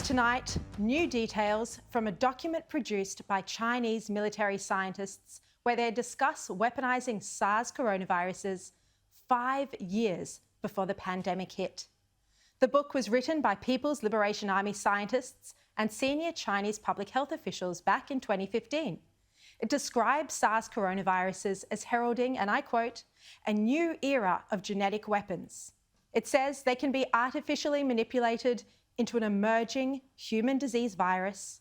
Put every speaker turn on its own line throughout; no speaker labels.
tonight, new details from a document produced by Chinese military scientists where they discuss weaponizing SARS coronaviruses 5 years before the pandemic hit. The book was written by People's Liberation Army scientists and senior Chinese public health officials back in 2015. It describes SARS coronaviruses as heralding, and I quote, a new era of genetic weapons. It says they can be artificially manipulated into an emerging human disease virus,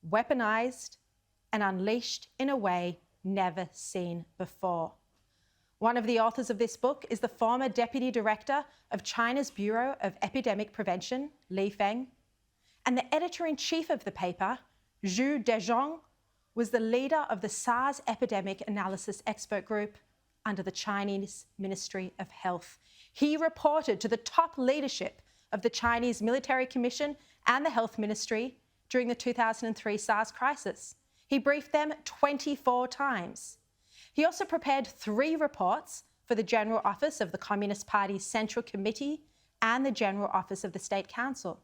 weaponized and unleashed in a way never seen before. One of the authors of this book is the former Deputy Director of China's Bureau of Epidemic Prevention, Li Feng, and the editor-in-chief of the paper, Zhu Dezhong, was the leader of the SARS Epidemic Analysis Expert Group under the Chinese Ministry of Health. He reported to the top leadership of the Chinese Military Commission and the Health Ministry during the 2003 SARS crisis. He briefed them 24 times. He also prepared 3 reports for the General Office of the Communist Party's Central Committee and the General Office of the State Council.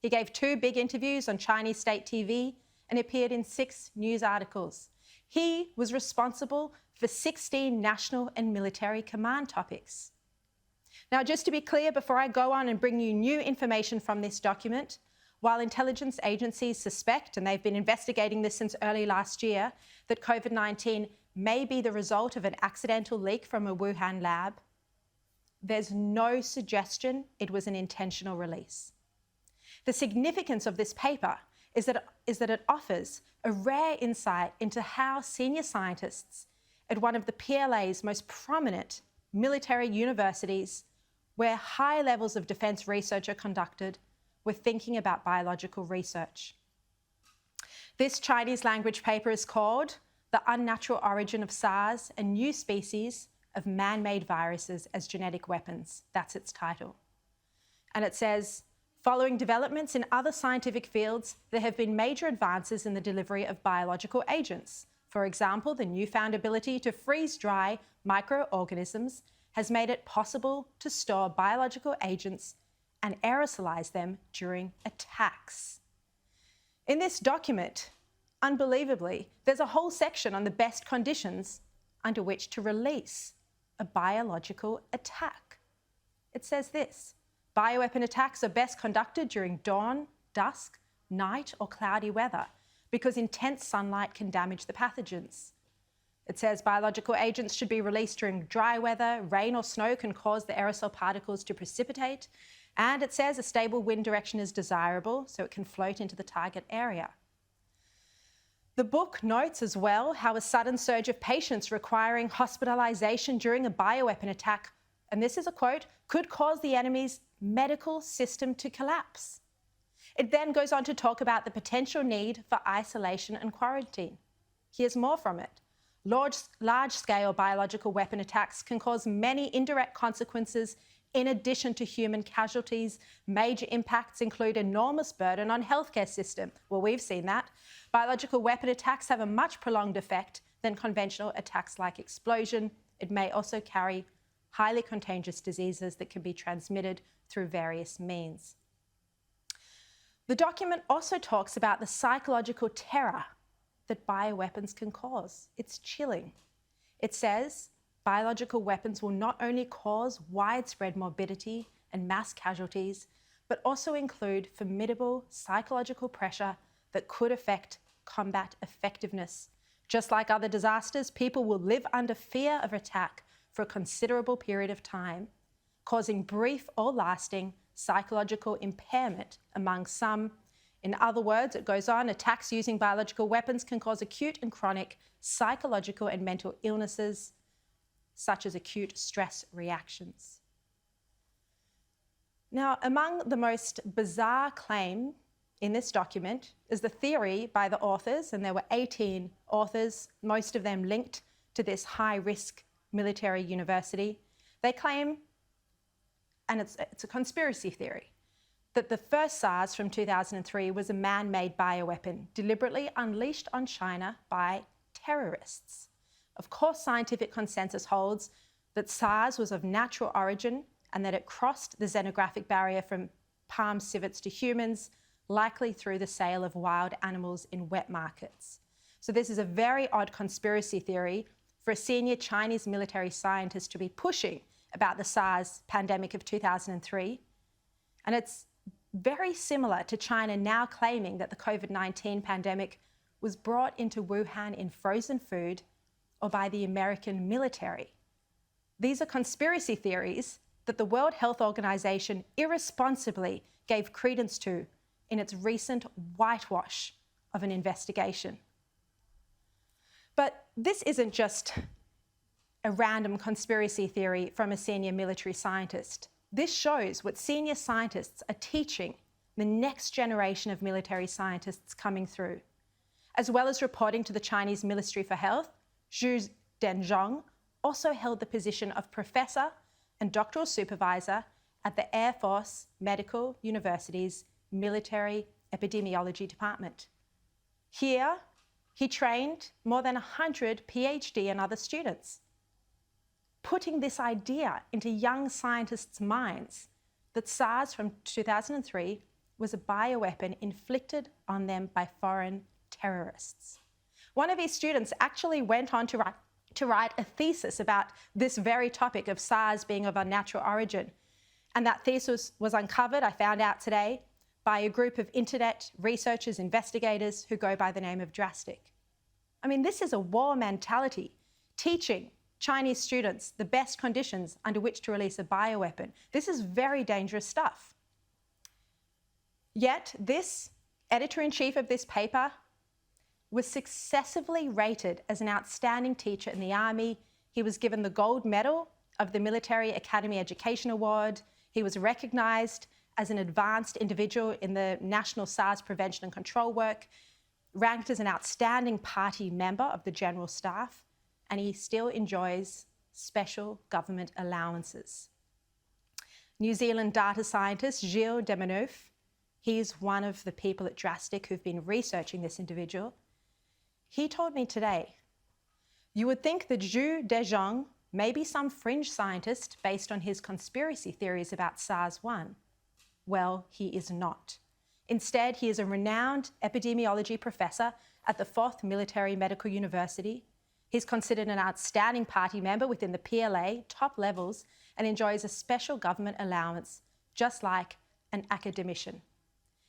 He gave 2 big interviews on Chinese state TV and appeared in 6 news articles. He was responsible for 16 national and military command topics. Now, just to be clear, before I go on and bring you new information from this document, while intelligence agencies suspect, and they've been investigating this since early last year, that COVID-19 may be the result of an accidental leak from a Wuhan lab, there's no suggestion it was an intentional release. The significance of this paper is that it offers a rare insight into how senior scientists at one of the PLA's most prominent military universities, where high levels of defence research are conducted, were thinking about biological research. This Chinese language paper is called The Unnatural Origin of SARS and New Species of Man-Made Viruses as Genetic Weapons. That's its title. And it says, following developments in other scientific fields, there have been major advances in the delivery of biological agents. For example, the newfound ability to freeze-dry microorganisms has made it possible to store biological agents and aerosolize them during attacks. In this document, unbelievably, there's a whole section on the best conditions under which to release a biological attack. It says this: bioweapon attacks are best conducted during dawn, dusk, night, or cloudy weather because intense sunlight can damage the pathogens. It says biological agents should be released during dry weather. Rain or snow can cause the aerosol particles to precipitate. And it says a stable wind direction is desirable so it can float into the target area. The book notes as well how a sudden surge of patients requiring hospitalization during a bioweapon attack, and this is a quote, could cause the enemy's medical system to collapse. It then goes on to talk about the potential need for isolation and quarantine. Here's more from it. Large-scale biological weapon attacks can cause many indirect consequences in addition to human casualties. Major impacts include enormous burden on healthcare system. Well, we've seen that. Biological weapon attacks have a much prolonged effect than conventional attacks like explosion. It may also carry highly contagious diseases that can be transmitted through various means. The document also talks about the psychological terror that bioweapons can cause. It's chilling. It says biological weapons will not only cause widespread morbidity and mass casualties, but also include formidable psychological pressure that could affect combat effectiveness. Just like other disasters, people will live under fear of attack for a considerable period of time, causing brief or lasting psychological impairment among some. In other words, it goes on, attacks using biological weapons can cause acute and chronic psychological and mental illnesses, such as acute stress reactions. Now, among the most bizarre claim in this document is the theory by the authors, and there were 18 authors, most of them linked to this high-risk military university. They claim, and it's a conspiracy theory, that the first SARS from 2003 was a man-made bioweapon deliberately unleashed on China by terrorists. Of course, scientific consensus holds that SARS was of natural origin and that it crossed the xenographic barrier from palm civets to humans likely through the sale of wild animals in wet markets. So this is a very odd conspiracy theory for a senior Chinese military scientist to be pushing about the SARS pandemic of 2003. And it's very similar to China now claiming that the COVID-19 pandemic was brought into Wuhan in frozen food or by the American military. These are conspiracy theories that the World Health Organization irresponsibly gave credence to in its recent whitewash of an investigation. But this isn't just a random conspiracy theory from a senior military scientist. This shows what senior scientists are teaching the next generation of military scientists coming through. As well as reporting to the Chinese Ministry for Health, Zhu Denzhong also held the position of professor and doctoral supervisor at the Air Force Medical University's Military Epidemiology Department. Here, he trained more than 100 PhD and other students, putting this idea into young scientists' minds that SARS from 2003 was a bioweapon inflicted on them by foreign terrorists. One of his students actually went on to write a thesis about this very topic of SARS being of unnatural origin. And that thesis was uncovered, I found out today, by a group of internet researchers, investigators who go by the name of Drastic. I mean, this is a war mentality, teaching Chinese students the best conditions under which to release a bioweapon. This is very dangerous stuff. Yet this editor-in-chief of this paper was successively rated as an outstanding teacher in the Army. He was given the gold medal of the Military Academy Education Award. He was recognized as an advanced individual in the national SARS prevention and control work, ranked as an outstanding party member of the General Staff, and he still enjoys special government allowances. New Zealand data scientist Gilles Demenhouf, he's one of the people at Drastic who've been researching this individual. He told me today, you would think that Zhu Denzhong may be some fringe scientist based on his conspiracy theories about SARS-1. Well, he is not. Instead, he is a renowned epidemiology professor at the 4th Military Medical University. He's considered an outstanding party member within the PLA, top levels, and enjoys a special government allowance, just like an academician.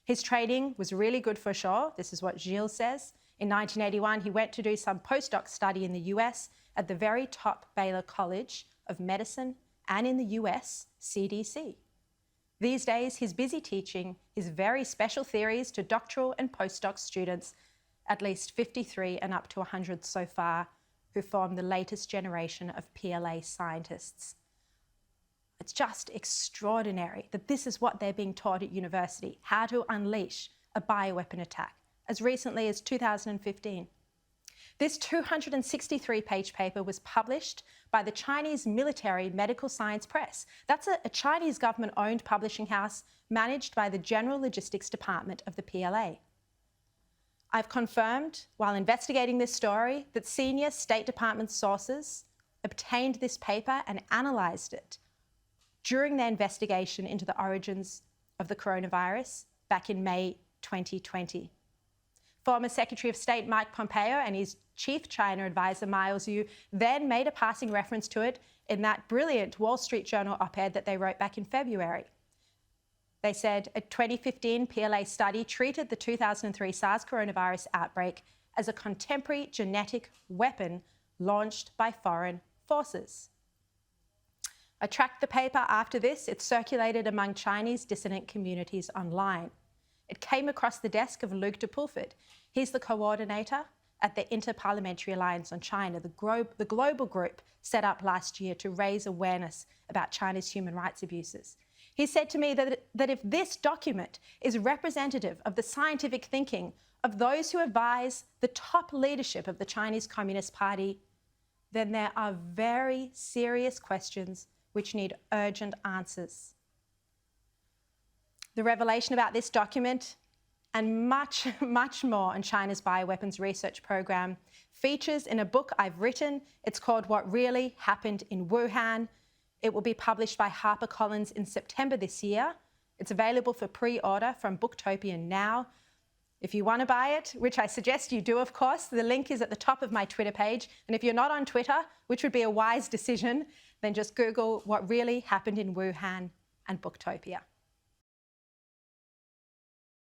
His training was really good for sure. This is what Gilles says. In 1981, he went to do some postdoc study in the US at the very top Baylor College of Medicine and in the US CDC. These days, he's busy teaching his very special theories to doctoral and postdoc students, at least 53 and up to 100 so far, who form the latest generation of PLA scientists. It's just extraordinary that this is what they're being taught at university, how to unleash a bioweapon attack, as recently as 2015. This 263-page paper was published by the Chinese Military Medical Science Press. That's a Chinese government-owned publishing house managed by the General Logistics Department of the PLA. I've confirmed, while investigating this story, that senior State Department sources obtained this paper and analysed it during their investigation into the origins of the coronavirus back in May 2020. Former Secretary of State Mike Pompeo and his chief China advisor Miles Yu then made a passing reference to it in that brilliant Wall Street Journal op-ed that they wrote back in February. They said a 2015 PLA study treated the 2003 SARS coronavirus outbreak as a contemporary genetic weapon launched by foreign forces. I tracked the paper after this. It circulated among Chinese dissident communities online. It came across the desk of Luc de Pulford. He's the coordinator at the Inter-Parliamentary Alliance on China, the global group set up last year to raise awareness about China's human rights abuses. He said to me that if this document is representative of the scientific thinking of those who advise the top leadership of the Chinese Communist Party, then there are very serious questions which need urgent answers. The revelation about this document and much, much more on China's bioweapons research program features in a book I've written. It's called What Really Happened in Wuhan. It will be published by HarperCollins in September this year. It's available for pre-order from Booktopia now. If you want to buy it, which I suggest you do, of course, the link is at the top of my Twitter page. And if you're not on Twitter, which would be a wise decision, then just Google what really happened in Wuhan and Booktopia.